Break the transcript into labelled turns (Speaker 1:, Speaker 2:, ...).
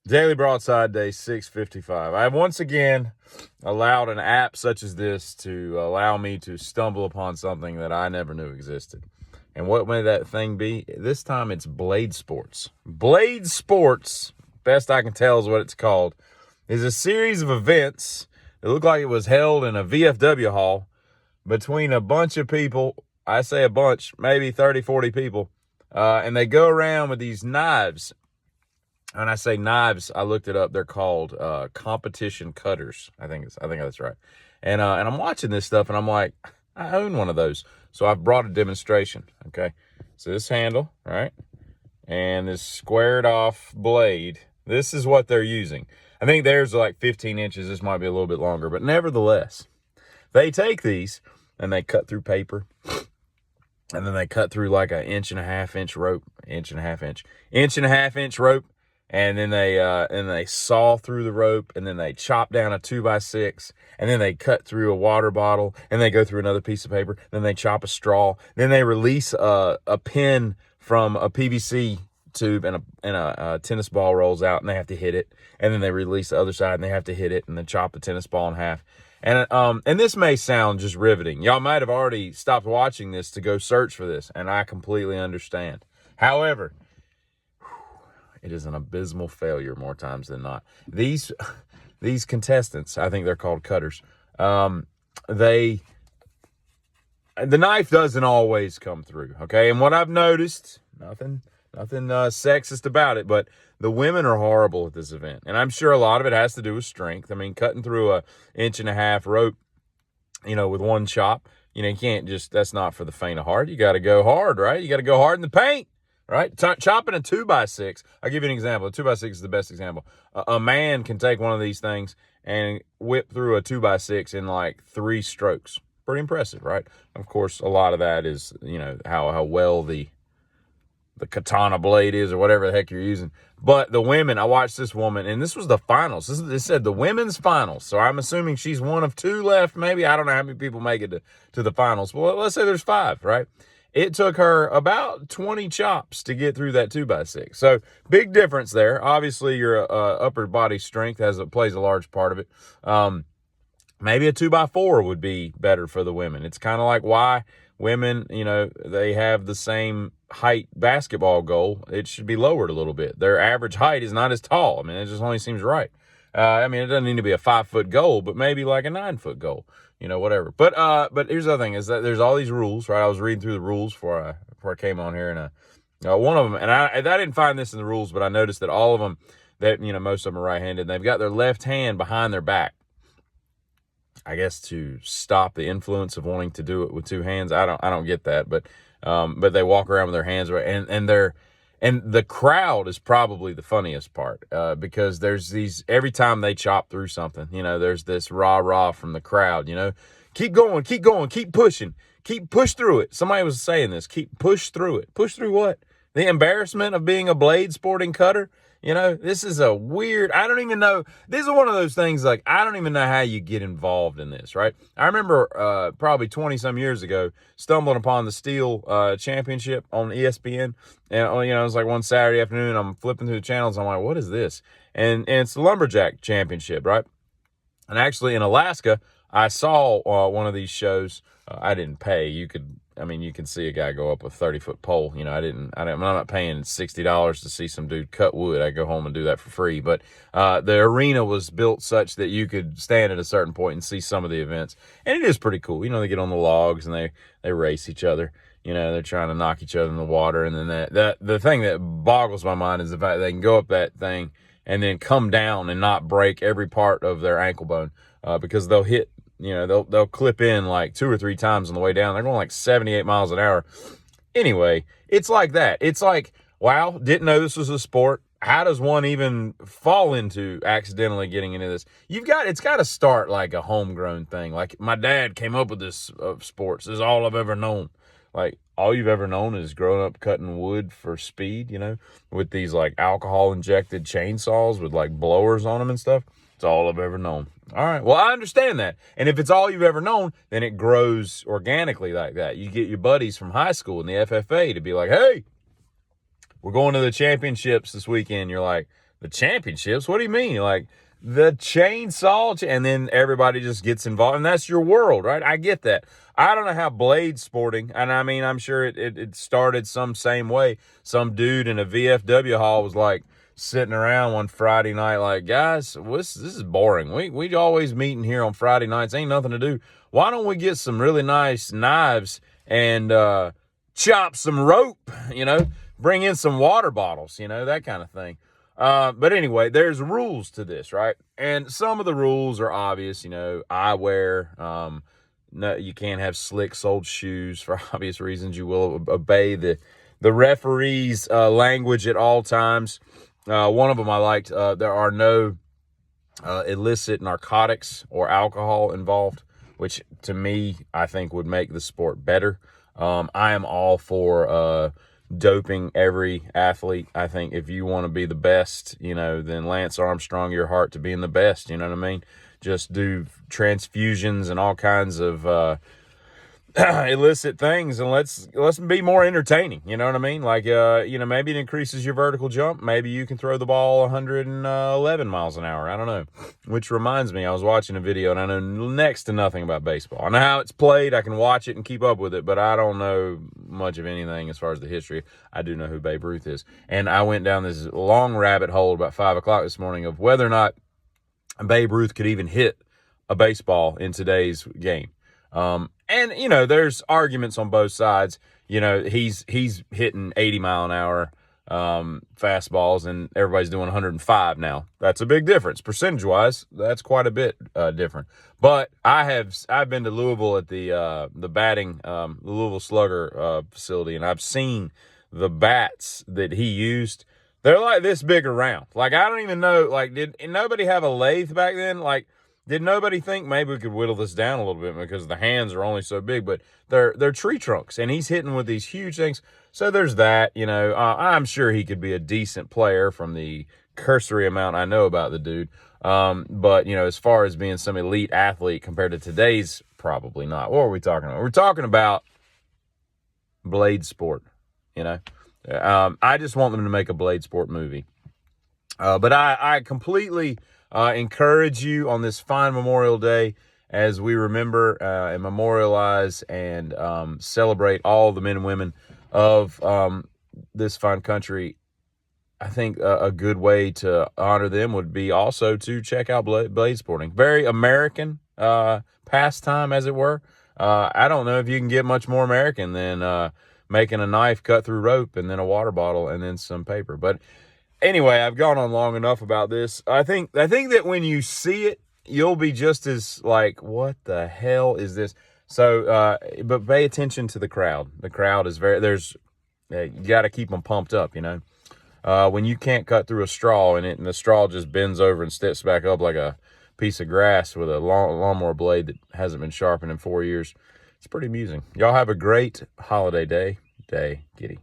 Speaker 1: Daily Broadside, day 655. I have once again allowed an app such as this to allow me to stumble upon something that I never knew existed. And what may that thing be? This time it's Blade Sports. Blade Sports, best I can tell is what it's called, is a series of events that look like it was held in a VFW hall between a bunch of people. I say a bunch, maybe 30, 40 people. And they go around with these knives. When I say knives, I looked it up. They're called competition cutters. I think that's right. And I'm watching this stuff, and I'm like, I own one of those. So I've brought a demonstration. Okay, so this handle, right, and this squared off blade. This is what they're using. I think theirs are like 15 inches. This might be a little bit longer, but nevertheless, they take these and they cut through paper. And then they cut through like an inch and a half inch rope, inch and a half inch rope. And then they saw through the rope, and then they chop down a 2x6, and then they cut through a water bottle, and they go through another piece of paper. Then they chop a straw. Then they release a pin from a PVC tube, and a tennis ball rolls out, and they have to hit it. And then they release the other side, and they have to hit it, and then chop the tennis ball in half. And this may sound just riveting. Y'all might have already stopped watching this to go search for this, and I completely understand. However, it is an abysmal failure more times than not. These contestants, I think they're called cutters. The knife doesn't always come through. Okay, and what I've noticed, nothing sexist about it, but the women are horrible at this event, and I'm sure a lot of it has to do with strength. I mean, cutting through a inch and a half rope, with one chop, you can't just. That's not for the faint of heart. You got to go hard, right? You got to go hard in the paint. Right? Chopping a 2x6. I'll give you an example. A 2x6 is the best example. A man can take one of these things and whip through a 2x6 in like 3 strokes. Pretty impressive, right? Of course, a lot of that is, how well the katana blade is or whatever the heck you're using. But the women, I watched this woman, and this was the finals. This said the women's finals. So I'm assuming she's one of 2 left, maybe. I don't know how many people make it to the finals. Well, let's say there's 5, right? It took her about 20 chops to get through that 2x6. So big difference there. Obviously, your upper body strength plays a large part of it. Maybe a 2x4 would be better for the women. It's kind of like why women, they have the same height basketball goal. It should be lowered a little bit. Their average height is not as tall. I mean, it just only seems right. It doesn't need to be a 5-foot goal, but maybe like a 9-foot goal. Whatever. But here's the other thing is that there's all these rules, right? I was reading through the rules before I came on here, and one of them, and I didn't find this in the rules, but I noticed that all of them, that most of them are right-handed, and they've got their left hand behind their back. I guess to stop the influence of wanting to do it with 2 hands. I don't get that, but they walk around with their hands and the crowd is probably the funniest part, because there's these, every time they chop through something, there's this rah-rah from the crowd, keep going, keep pushing, push through it. Somebody was saying this, push through it. Push through what? The embarrassment of being a blade sporting cutter? This is a weird, I don't even know. This is one of those things, like, I don't even know how you get involved in this, right? I remember probably 20 some years ago stumbling upon the Steel Championship on ESPN. And, it was like one Saturday afternoon, I'm flipping through the channels. I'm like, what is this? And it's the Lumberjack Championship, right? And actually in Alaska, I saw one of these shows. I didn't pay. You can see a guy go up a 30-foot pole. I'm not paying $60 to see some dude cut wood. I go home and do that for free. But the arena was built such that you could stand at a certain point and see some of the events. And it is pretty cool. They get on the logs and they race each other. They're trying to knock each other in the water. And then the thing that boggles my mind is the fact they can go up that thing and then come down and not break every part of their ankle bone, because they'll hit, they'll clip in like 2 or 3 times on the way down. They're going like 78 miles an hour. Anyway, it's like that. It's like, wow, didn't know this was a sport. How does one even fall into accidentally getting into this? It's got to start like a homegrown thing. Like, my dad came up with this sports. This is all I've ever known. Like, all you've ever known is growing up cutting wood for speed, with these like alcohol injected chainsaws with like blowers on them and stuff. It's all I've ever known. All right. Well, I understand that. And if it's all you've ever known, then it grows organically like that. You get your buddies from high school in the FFA to be like, hey, we're going to the championships this weekend. You're like, the championships. What do you mean? Like the chainsaw, and then everybody just gets involved, and that's your world, right? I get that. I don't know how blade sporting, and I mean, I'm sure it started some same way. Some dude in a VFW hall was like sitting around one Friday night, like, guys, this is boring. We always meeting here on Friday nights. Ain't nothing to do. Why don't we get some really nice knives and chop some rope? Bring in some water bottles. That kind of thing. But anyway, there's rules to this, right? And some of the rules are obvious. Eyewear. No, you can't have slick-soled shoes for obvious reasons. You will obey the referee's language at all times. One of them I liked. There are no illicit narcotics or alcohol involved, which to me I think would make the sport better. I am all for doping every athlete. I think if you want to be the best, then Lance Armstrong your heart to being the best. You know what I mean? Just do transfusions and all kinds of illicit things, and let's be more entertaining. You know what I mean? Like, maybe it increases your vertical jump. Maybe you can throw the ball 111 miles an hour. I don't know. Which reminds me, I was watching a video, and I know next to nothing about baseball. I know how it's played. I can watch it and keep up with it, but I don't know much of anything as far as the history. I do know who Babe Ruth is. And I went down this long rabbit hole about 5 o'clock this morning of whether or not Babe Ruth could even hit a baseball in today's game. And there's arguments on both sides. He's hitting 80 mile an hour fastballs, and everybody's doing 105 now. That's a big difference. Percentage wise, that's quite a bit different. But I've been to Louisville at the batting, the Louisville Slugger facility, and I've seen the bats that he used. They're like this big around. Like, I don't even know, like, did nobody have a lathe back then? Like, did nobody think maybe we could whittle this down a little bit because the hands are only so big? But they're tree trunks, and he's hitting with these huge things. So there's that. I'm sure he could be a decent player from the cursory amount I know about the dude. But as far as being some elite athlete compared to today's, probably not. What are we talking about? We're talking about blade sport. I just want them to make a blade sport movie. But I completely encourage you on this fine Memorial Day as we remember and memorialize and celebrate all the men and women of this fine country. I think a good way to honor them would be also to check out blade sporting. Very American pastime, as it were. I don't know if you can get much more American than making a knife cut through rope and then a water bottle and then some paper. But anyway, I've gone on long enough about this. I think that when you see it, you'll be just as like, what the hell is this? So, but pay attention to the crowd. The crowd is you got to keep them pumped up, when you can't cut through a straw and the straw just bends over and steps back up like a piece of grass with a lawnmower blade that hasn't been sharpened in 4 years. It's pretty amusing. Y'all have a great holiday day, Giddy.